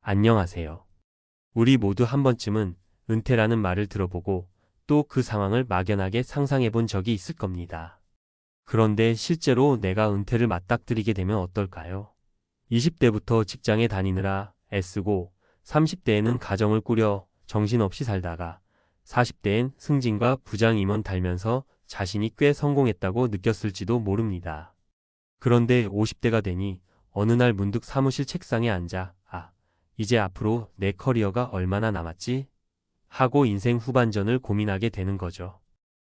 안녕하세요. 우리 모두 한 번쯤은 은퇴라는 말을 들어보고 또 그 상황을 막연하게 상상해 본 적이 있을 겁니다. 그런데 실제로 내가 은퇴를 맞닥뜨리게 되면 어떨까요? 20대부터 직장에 다니느라 애쓰고 30대에는 가정을 꾸려 정신없이 살다가 40대엔 승진과 부장 임원 달면서 자신이 꽤 성공했다고 느꼈을지도 모릅니다. 그런데 50대가 되니 어느 날 문득 사무실 책상에 앉아 이제 앞으로 내 커리어가 얼마나 남았지? 하고 인생 후반전을 고민하게 되는 거죠.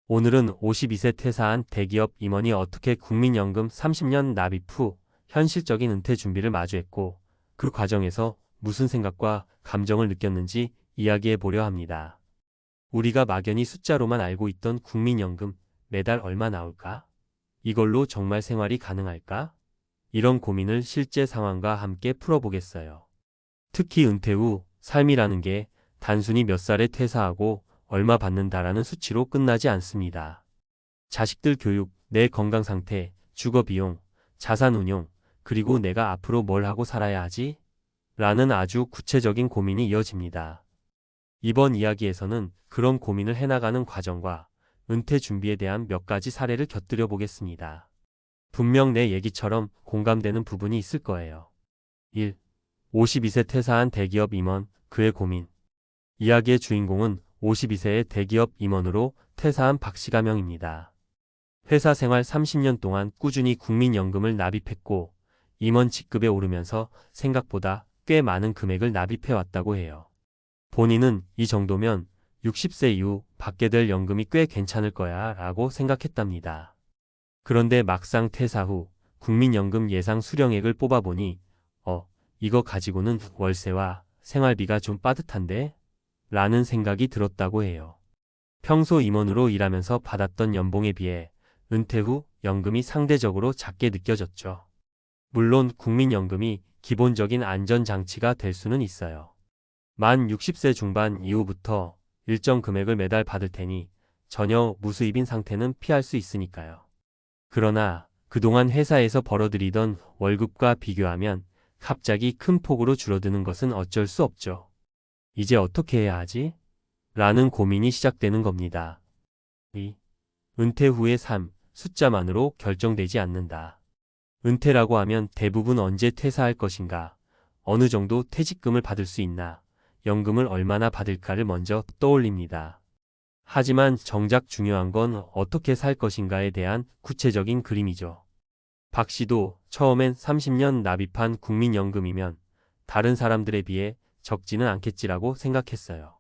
오늘은 52세 퇴사한 대기업 임원이 어떻게 국민연금 30년 납입 후 현실적인 은퇴 준비를 마주했고 그 과정에서 무슨 생각과 감정을 느꼈는지 이야기해 보려 합니다. 우리가 막연히 숫자로만 알고 있던 국민연금 매달 얼마 나올까? 이걸로 정말 생활이 가능할까? 이런 고민을 실제 상황과 함께 풀어보겠어요. 특히 은퇴 후 삶이라는 게 단순히 몇 살에 퇴사하고 얼마 받는다라는 수치로 끝나지 않습니다. 자식들 교육, 내 건강 상태, 주거 비용, 자산 운용, 그리고 내가 앞으로 뭘 하고 살아야 하지? 라는 아주 구체적인 고민이 이어집니다. 이번 이야기에서는 그런 고민을 해나가는 과정과 은퇴 준비에 대한 몇 가지 사례를 곁들여 보겠습니다. 분명 내 얘기처럼 공감되는 부분이 있을 거예요. 1. 52세 퇴사한 대기업 임원, 그의 고민. 이야기의 주인공은 52세의 대기업 임원으로 퇴사한 박시가명입니다. 회사 생활 30년 동안 꾸준히 국민연금을 납입했고 임원 직급에 오르면서 생각보다 꽤 많은 금액을 납입해왔다고 해요. 본인은 이 정도면 60세 이후 받게 될 연금이 꽤 괜찮을 거야 라고 생각했답니다. 그런데 막상 퇴사 후 국민연금 예상 수령액을 뽑아보니 이거 가지고는 월세와 생활비가 좀 빠듯한데? 라는 생각이 들었다고 해요. 평소 임원으로 일하면서 받았던 연봉에 비해 은퇴 후 연금이 상대적으로 작게 느껴졌죠. 물론 국민연금이 기본적인 안전장치가 될 수는 있어요. 만 60세 중반 이후부터 일정 금액을 매달 받을 테니 전혀 무수입인 상태는 피할 수 있으니까요. 그러나 그동안 회사에서 벌어들이던 월급과 비교하면 갑자기 큰 폭으로 줄어드는 것은 어쩔 수 없죠. 이제 어떻게 해야 하지? 라는 고민이 시작되는 겁니다. 2. 은퇴 후의 삶, 숫자만으로 결정되지 않는다. 은퇴라고 하면 대부분 언제 퇴사할 것인가, 어느 정도 퇴직금을 받을 수 있나, 연금을 얼마나 받을까를 먼저 떠올립니다. 하지만 정작 중요한 건 어떻게 살 것인가에 대한 구체적인 그림이죠. 박 씨도 처음엔 30년 납입한 국민연금이면 다른 사람들에 비해 적지는 않겠지라고 생각했어요.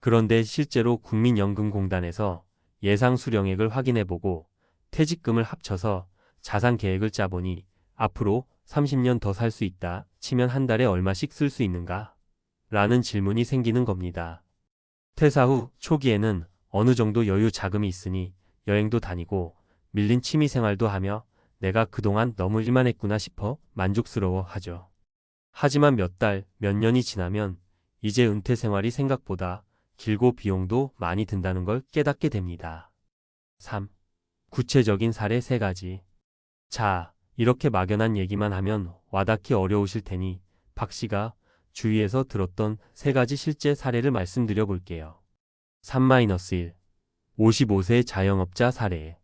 그런데 실제로 국민연금공단에서 예상 수령액을 확인해보고 퇴직금을 합쳐서 자산 계획을 짜보니 앞으로 30년 더 살 수 있다 치면 한 달에 얼마씩 쓸 수 있는가? 라는 질문이 생기는 겁니다. 퇴사 후 초기에는 어느 정도 여유 자금이 있으니 여행도 다니고 밀린 취미생활도 하며 내가 그동안 너무 일만 했구나 싶어 만족스러워 하죠. 하지만 몇 달, 몇 년이 지나면 이제 은퇴 생활이 생각보다 길고 비용도 많이 든다는 걸 깨닫게 됩니다. 3. 구체적인 사례 3가지. 자, 이렇게 막연한 얘기만 하면 와닿기 어려우실 테니 박 씨가 주위에서 들었던 3가지 실제 사례를 말씀드려 볼게요. 3-1. 55세 자영업자 사례.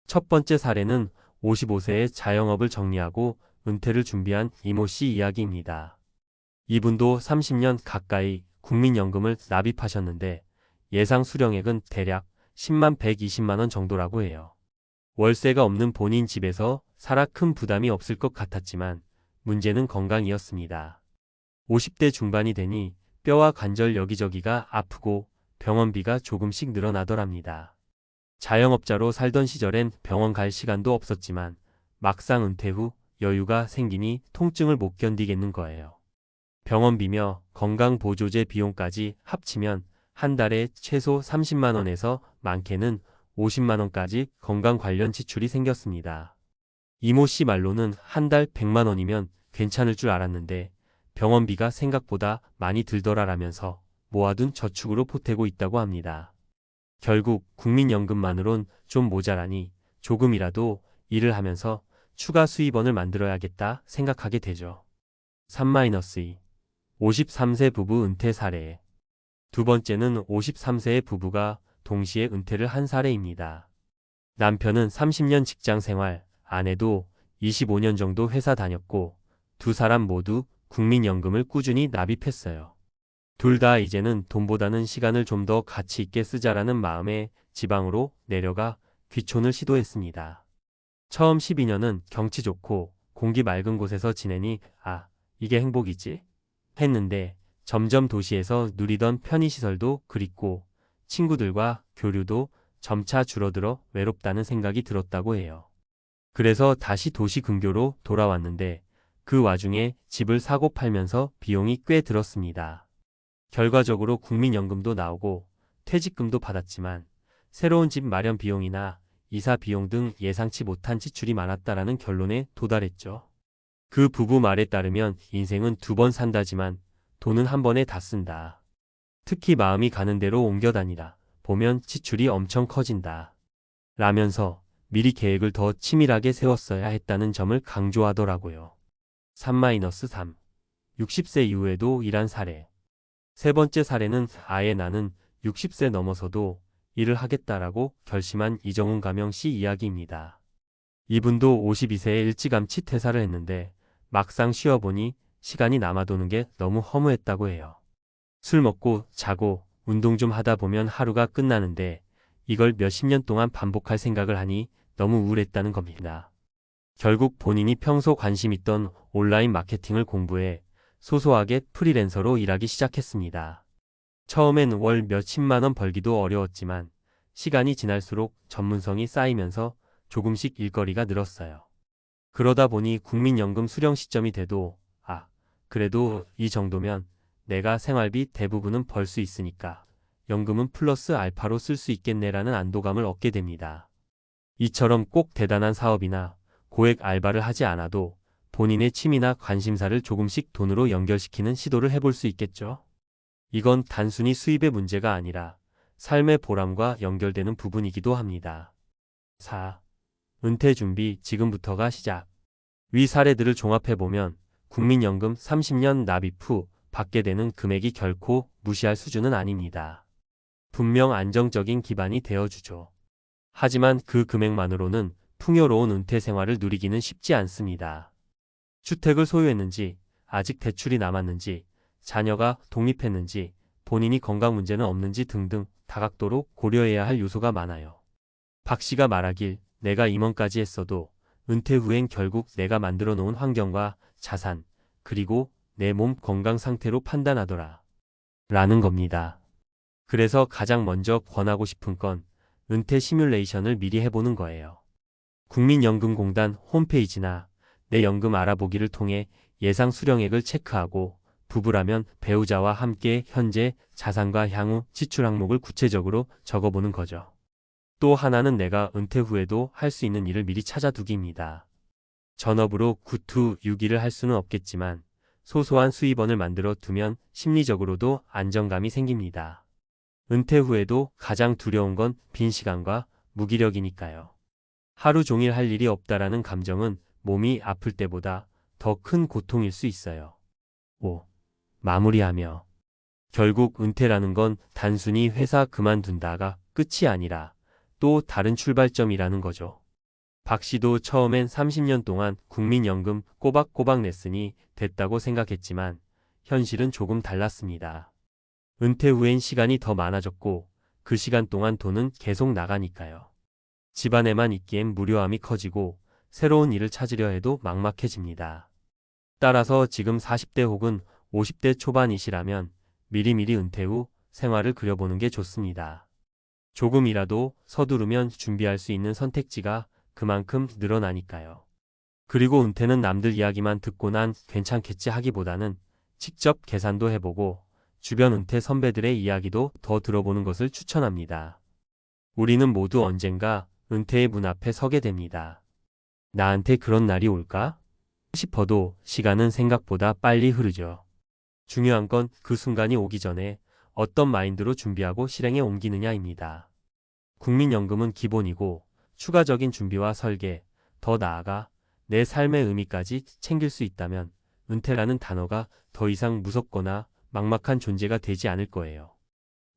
첫 번째 사례는 55세의 자영업을 정리하고 은퇴를 준비한 이모 씨 이야기입니다. 이분도 30년 가까이 국민연금을 납입하셨는데 예상 수령액은 대략 10만 120만 원 정도라고 해요. 월세가 없는 본인 집에서 살아 큰 부담이 없을 것 같았지만 문제는 건강이었습니다. 50대 중반이 되니 뼈와 관절 여기저기가 아프고 병원비가 조금씩 늘어나더랍니다. 자영업자로 살던 시절엔 병원 갈 시간도 없었지만 막상 은퇴 후 여유가 생기니 통증을 못 견디겠는 거예요. 병원비며 건강보조제 비용까지 합치면 한 달에 최소 30만 원에서 많게는 50만 원까지 건강 관련 지출이 생겼습니다. 이모 씨 말로는 한 달 100만 원이면 괜찮을 줄 알았는데 병원비가 생각보다 많이 들더라라면서 모아둔 저축으로 보태고 있다고 합니다. 결국 국민연금만으론 좀 모자라니 조금이라도 일을 하면서 추가 수입원을 만들어야겠다 생각하게 되죠. 3-2. 53세 부부 은퇴 사례. 두 번째는 53세의 부부가 동시에 은퇴를 한 사례입니다. 남편은 30년 직장 생활, 아내도 25년 정도 회사 다녔고 두 사람 모두 국민연금을 꾸준히 납입했어요. 둘 다 이제는 돈보다는 시간을 좀 더 가치 있게 쓰자라는 마음에 지방으로 내려가 귀촌을 시도했습니다. 처음 12년은 경치 좋고 공기 맑은 곳에서 지내니 이게 행복이지? 했는데 점점 도시에서 누리던 편의시설도 그립고 친구들과 교류도 점차 줄어들어 외롭다는 생각이 들었다고 해요. 그래서 다시 도시 근교로 돌아왔는데 그 와중에 집을 사고 팔면서 비용이 꽤 들었습니다. 결과적으로 국민연금도 나오고 퇴직금도 받았지만 새로운 집 마련 비용이나 이사 비용 등 예상치 못한 지출이 많았다라는 결론에 도달했죠. 그 부부 말에 따르면 인생은 두 번 산다지만 돈은 한 번에 다 쓴다. 특히 마음이 가는 대로 옮겨 다니다 보면 지출이 엄청 커진다. 라면서 미리 계획을 더 치밀하게 세웠어야 했다는 점을 강조하더라고요. 3-3. 60세 이후에도 일한 사례. 세 번째 사례는 아예 나는 60세 넘어서도 일을 하겠다라고 결심한 이정훈 가명 씨 이야기입니다. 이분도 52세에 일찌감치 퇴사를 했는데 막상 쉬어보니 시간이 남아도는 게 너무 허무했다고 해요. 술 먹고 자고 운동 좀 하다 보면 하루가 끝나는데 이걸 몇십 년 동안 반복할 생각을 하니 너무 우울했다는 겁니다. 결국 본인이 평소 관심 있던 온라인 마케팅을 공부해 소소하게 프리랜서로 일하기 시작했습니다. 처음엔 월 몇십만 원 벌기도 어려웠지만 시간이 지날수록 전문성이 쌓이면서 조금씩 일거리가 늘었어요. 그러다 보니 국민연금 수령 시점이 돼도 그래도 이 정도면 내가 생활비 대부분은 벌 수 있으니까 연금은 플러스 알파로 쓸 수 있겠네라는 안도감을 얻게 됩니다. 이처럼 꼭 대단한 사업이나 고액 알바를 하지 않아도 본인의 취미나 관심사를 조금씩 돈으로 연결시키는 시도를 해볼 수 있겠죠. 이건 단순히 수입의 문제가 아니라 삶의 보람과 연결되는 부분이기도 합니다. 4. 은퇴 준비 지금부터가 시작. 위 사례들을 종합해보면 국민연금 30년 납입 후 받게 되는 금액이 결코 무시할 수준은 아닙니다. 분명 안정적인 기반이 되어주죠. 하지만 그 금액만으로는 풍요로운 은퇴 생활을 누리기는 쉽지 않습니다. 주택을 소유했는지, 아직 대출이 남았는지, 자녀가 독립했는지, 본인이 건강 문제는 없는지 등등 다각도로 고려해야 할 요소가 많아요. 박 씨가 말하길 내가 임원까지 했어도 은퇴 후엔 결국 내가 만들어 놓은 환경과 자산, 그리고 내 몸 건강 상태로 판단하더라. 라는 겁니다. 그래서 가장 먼저 권하고 싶은 건 은퇴 시뮬레이션을 미리 해보는 거예요. 국민연금공단 홈페이지나 내 연금 알아보기를 통해 예상 수령액을 체크하고 부부라면 배우자와 함께 현재 자산과 향후 지출 항목을 구체적으로 적어보는 거죠. 또 하나는 내가 은퇴 후에도 할 수 있는 일을 미리 찾아두기입니다. 전업으로 9to6일을 할 수는 없겠지만 소소한 수입원을 만들어 두면 심리적으로도 안정감이 생깁니다. 은퇴 후에도 가장 두려운 건 빈 시간과 무기력이니까요. 하루 종일 할 일이 없다라는 감정은 몸이 아플 때보다 더 큰 고통일 수 있어요. 5. 마무리하며. 결국 은퇴라는 건 단순히 회사 그만둔다가 끝이 아니라 또 다른 출발점이라는 거죠. 박 씨도 처음엔 30년 동안 국민연금 꼬박꼬박 냈으니 됐다고 생각했지만 현실은 조금 달랐습니다. 은퇴 후엔 시간이 더 많아졌고 그 시간 동안 돈은 계속 나가니까요. 집안에만 있기엔 무료함이 커지고 새로운 일을 찾으려 해도 막막해집니다. 따라서 지금 40대 혹은 50대 초반이시라면 미리미리 은퇴 후 생활을 그려보는 게 좋습니다. 조금이라도 서두르면 준비할 수 있는 선택지가 그만큼 늘어나니까요. 그리고 은퇴는 남들 이야기만 듣고 난 괜찮겠지 하기보다는 직접 계산도 해보고 주변 은퇴 선배들의 이야기도 더 들어보는 것을 추천합니다. 우리는 모두 언젠가 은퇴의 문 앞에 서게 됩니다. 나한테 그런 날이 올까? 싶어도 시간은 생각보다 빨리 흐르죠. 중요한 건 그 순간이 오기 전에 어떤 마인드로 준비하고 실행에 옮기느냐입니다. 국민연금은 기본이고 추가적인 준비와 설계, 더 나아가 내 삶의 의미까지 챙길 수 있다면 은퇴라는 단어가 더 이상 무섭거나 막막한 존재가 되지 않을 거예요.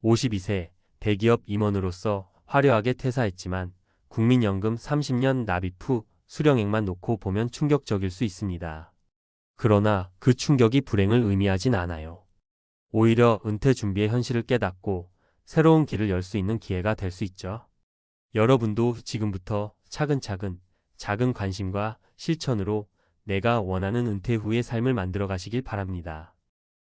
52세 대기업 임원으로서 화려하게 퇴사했지만 국민연금 30년 납입 후 수령액만 놓고 보면 충격적일 수 있습니다. 그러나 그 충격이 불행을 의미하진 않아요. 오히려 은퇴 준비의 현실을 깨닫고 새로운 길을 열 수 있는 기회가 될 수 있죠. 여러분도 지금부터 차근차근 작은 관심과 실천으로 내가 원하는 은퇴 후의 삶을 만들어 가시길 바랍니다.